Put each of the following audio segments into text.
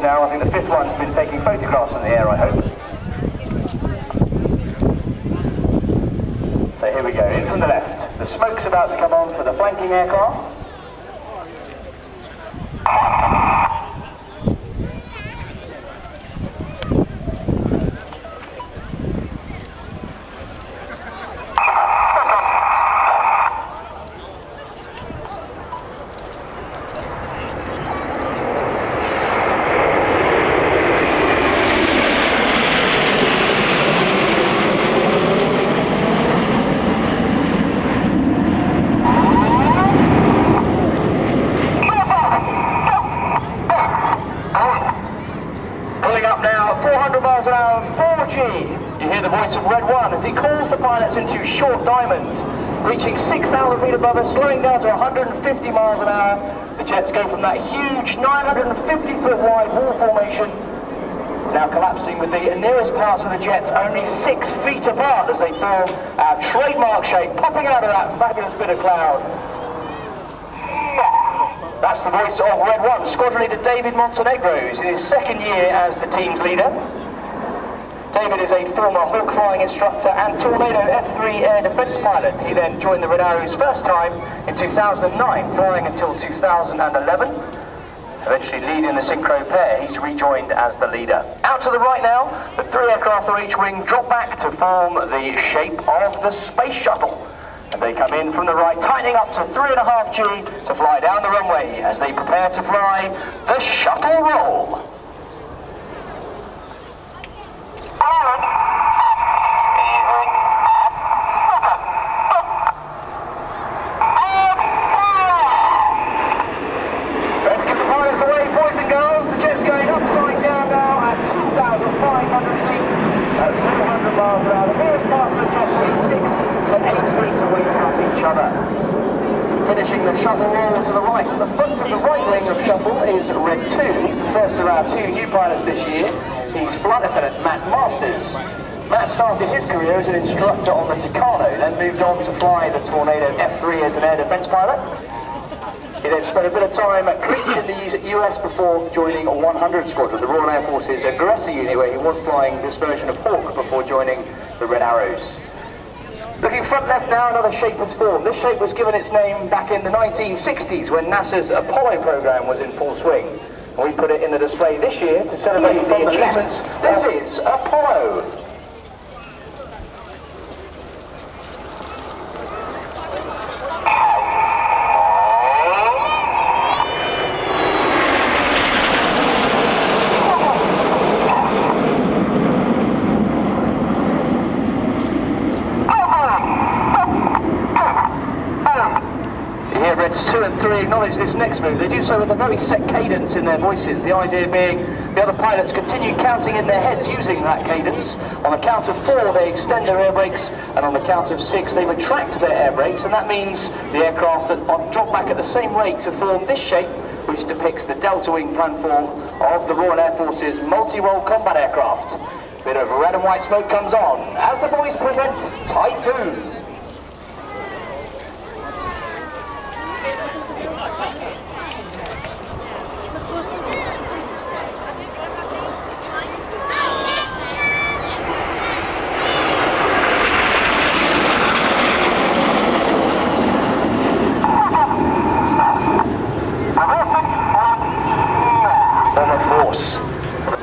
now. I think the fifth one's been taking photographs in the air, I hope. So here we go, in from the left. The smoke's about to come on for the flanking aircraft. Now, 400 miles an hour, 4G. You hear the voice of Red One as he calls the pilots into short diamonds, reaching 6,000 feet above us, slowing down to 150 miles an hour. The jets go from that huge 950-foot wide wall formation, now collapsing with the nearest parts of the jets only 6 feet apart as they form our trademark shape, popping out of that fabulous bit of cloud. That's the voice of Red One, squadron leader David Montenegro, who's in his second year as the team's leader. David is a former Hawk flying instructor and Tornado F3 air defense pilot. He then joined the Red Arrows first time in 2009, flying until 2011. Eventually leading the synchro pair, he's rejoined as the leader. Out to the right now, the 3 aircraft on each wing drop back to form the shape of the space shuttle. And they come in from the right, tightening up to 3.5 G to fly down the runway as they prepare to fly the shuttle roll. Let's get the pilots away, boys and girls. The jet's going upside down now at 2,500 feet. That's 200 miles an hour. The nearest parts of the jet are 6 to 8 feet away from each other. Finishing the shuttle roll to the right. At the front of the right wing of shuttle is Red 2. He's the first of our 2 new pilots this year. He's Flight Lieutenant Matt Masters. Matt started his career as an instructor on the Tucano, then moved on to fly the Tornado F3 as an air defense pilot. He then spent a bit of time at Creech in the US before joining 100 Squadron, the Royal Air Force's aggressor unit, where he was flying this version of Hawk before joining the Red Arrows. Looking front left now, another shape has formed. This shape was given its name back in the 1960s when NASA's Apollo program was in full swing. And we put it in the display this year to celebrate the achievements. This is Apollo. Reds 2 and 3 acknowledge this next move. They do so with a very set cadence in their voices. The idea being the other pilots continue counting in their heads using that cadence. On the count of 4 they extend their air brakes, and on the count of 6 they retract their air brakes, and that means the aircraft drop back at the same rate to form this shape, which depicts the delta wing platform of the Royal Air Force's multi-role combat aircraft. A bit of red and white smoke comes on as the boys present Typhoon.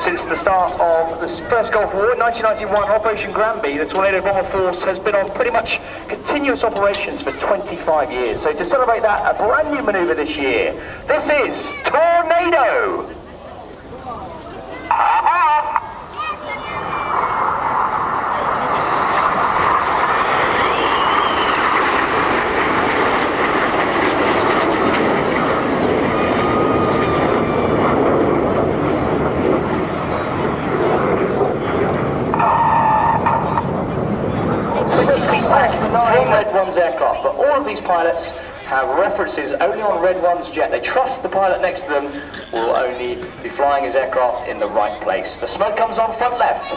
Since the start of the first Gulf War in 1991, Operation Granby, the Tornado Bomber Force has been on pretty much continuous operations for 25 years. So to celebrate that, a brand new manoeuvre this year. This is Tornado! Red One's aircraft, but all of these pilots have references only on Red One's jet. They trust the pilot next to them will only be flying his aircraft in the right place. The smoke comes on front left.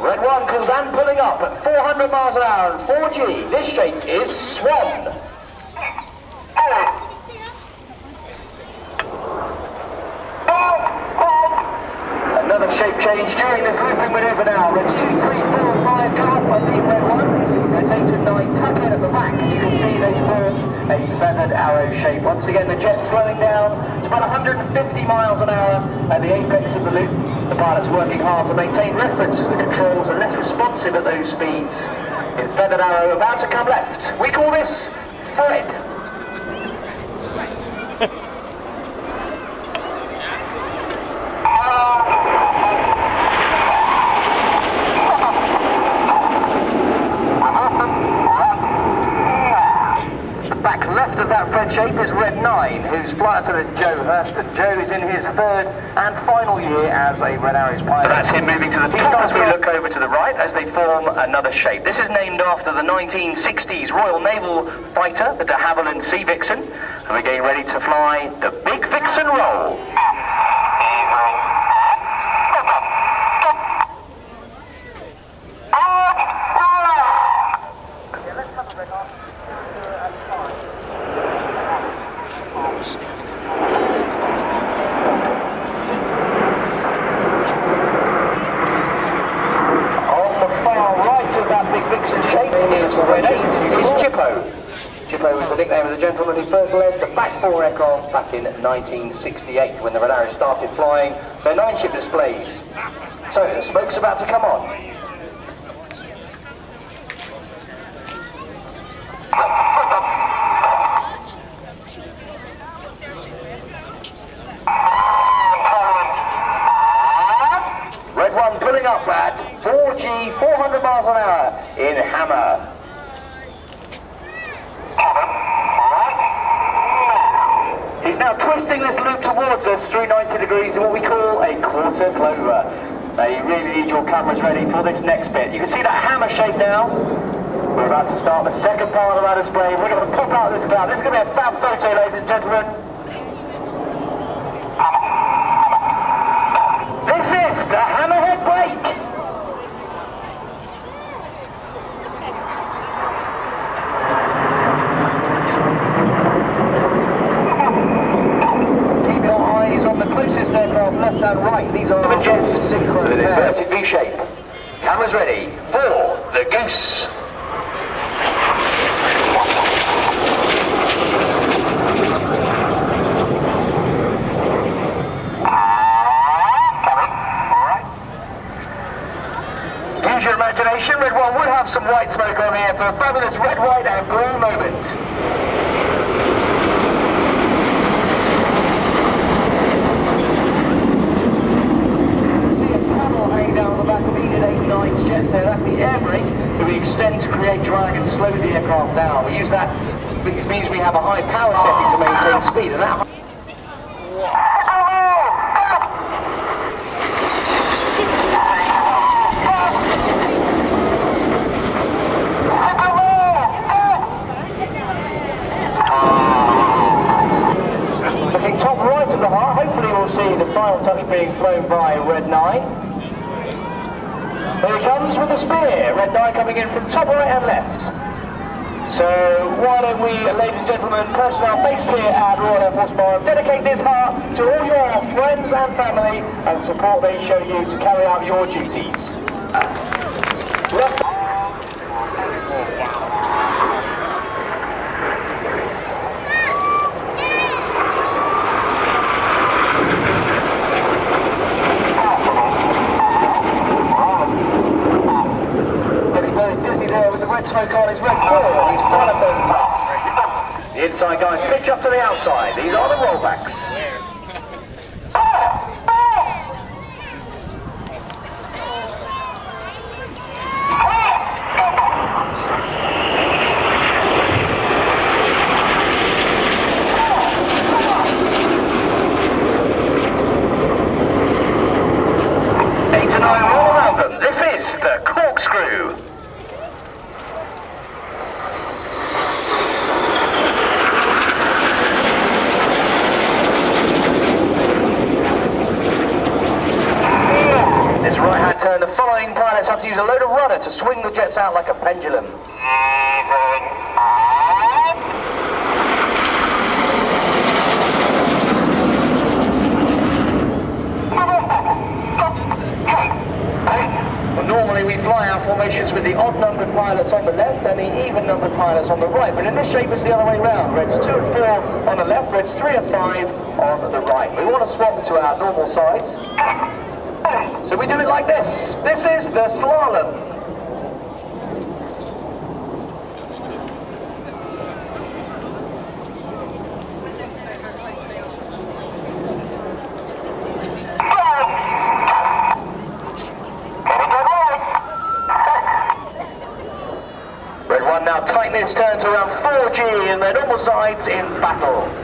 Red One calls and pulling up at 400 miles an hour and 4G. This shape is Swan. shape change during this looping maneuver now. Let's 2, 3, 4, 5, go up on the red one. Let's 8 and 9 tuck in at the back. You can see they form a feathered arrow shape. Once again, the jet's slowing down. It's about 150 miles an hour at the apex of the loop. The pilot's working hard to maintain reference as the controls are less responsive at those speeds. In feathered arrow, about to come left. We call this Fred. Red shape is Red 9, whose flight attendant Joe Hurston. Joe is in his third and final year as a Red Arrows pilot. That's him moving to the top as we look over to the right as they form another shape. This is named after the 1960s Royal Naval fighter, the de Havilland Sea Vixen. And we're getting ready to fly the Big Vixen roll. Chippo was the nickname of the gentleman who first led the back 4 aircraft back in 1968 when the Red Arrows started flying their 9-ship displays. So the smoke's about to come on. Red 1 pulling up at 4G, 400 miles an hour in Hammer. He's now twisting this loop towards us through 90 degrees in what we call a quarter clover. Now you really need your cameras ready for this next bit. You can see that hammer shape now. We're about to start the second part of our display. We're going to pop out of this cloud. This is going to be a fab photo, ladies and gentlemen. This is the hammerhead brake. Left and right, these are the jets synchronous with an inverted V shape. Cameras ready for the goose. Use your imagination, Red 1 would have some white smoke on here for a fabulous red, white and blue moment. Jets there, that's the air brake that we extend to create drag and slow the aircraft down. We use that, it means we have a high power setting to maintain speed, and that looking top right of the heart, hopefully we'll see the final touch being flown by Red 9. There he comes with the spear, Red 9 coming in from top right and left. So why don't we, ladies and gentlemen, personnel based here at Royal Air Force Marham, dedicate this heart to all your friends and family and support they show you to carry out your duties. Left. Smoke on his red 4, he's one of them. The inside guys pitch up to the outside, these are the rollbacks. Eight to 9 all around them, this is the corkscrew. Turn, the following pilots have to use a load of rudder to swing the jets out like a pendulum. odd-numbered pilots on the left and the even-numbered pilots on the right. But in this shape, it's the other way round. Reds 2 and 4 on the left, reds 3 and 5 on the right. We want to swap to our normal sides. So we do it like this. This is the slalom. Red 1 now tightening its turn to around 4G in their normal sides in battle.